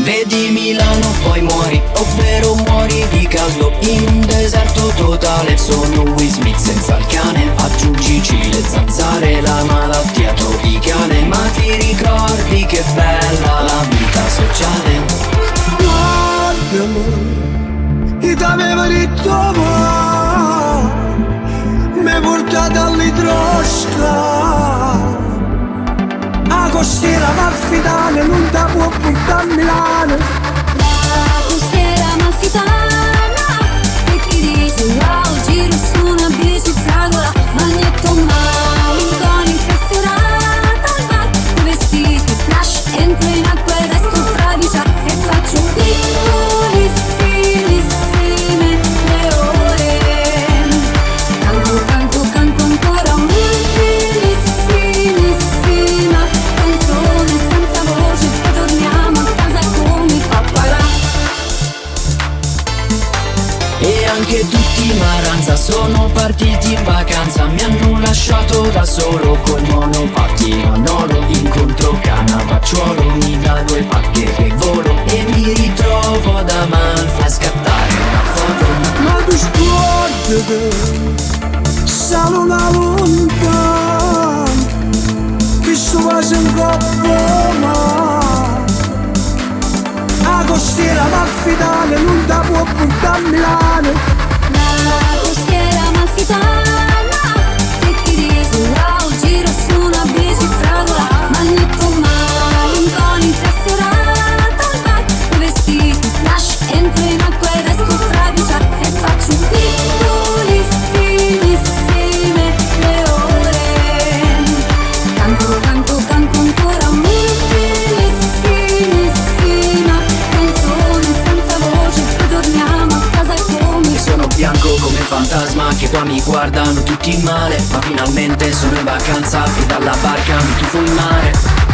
Vedi Milano poi muori, ovvero muori di caldo in un deserto totale. Sono Will Smith senza il cane, aggiungici le zanzare, la malattia tropicale. Ma ti ricordi che bella la vita sociale? Guardami, io t'avevo detto ma mi portato all'idrosca. La costiera amalfitana non ti può portare a Milano. La costiera amalfitana che ti dice wow, giro su una bici fragola, magnetto malinconica impressionata al bar, vestiti splash, entro in acqua e resto fradicia e faccio piccolissimissime le ore. Canto, canto, canto ancora un'ultimissimissima canzone senza voce, poi torniamo a casa come papparà. E anche tutti Maranza sono partiti in vacanza, mi hanno lasciato da solo col monopattino. No, lo incontro Cannavacciuolo, mi dà due pacche che volo e mi ritrovo ad Amalfi a scattare una foto. Ma tu scordate, solo una lontana, che sto facendo troppo male. La costiera amalfitana non ti può portare a Milano. La costiera amalfitana che ti dice wow, giro su una bici fragola, magnetto malinconica impressionata al bar, vestiti splash, entro in acqua e resto fradicia e faccio piccolissimissime le ore. Canto, canto, canto ancora un'ultimissimissima canzone senza voce, poi torniamo a casa come. Sono bianco come fantasma che qua mi guardano tutti male, ma finalmente sono in vacanza e dalla barca mi tuffo in mare.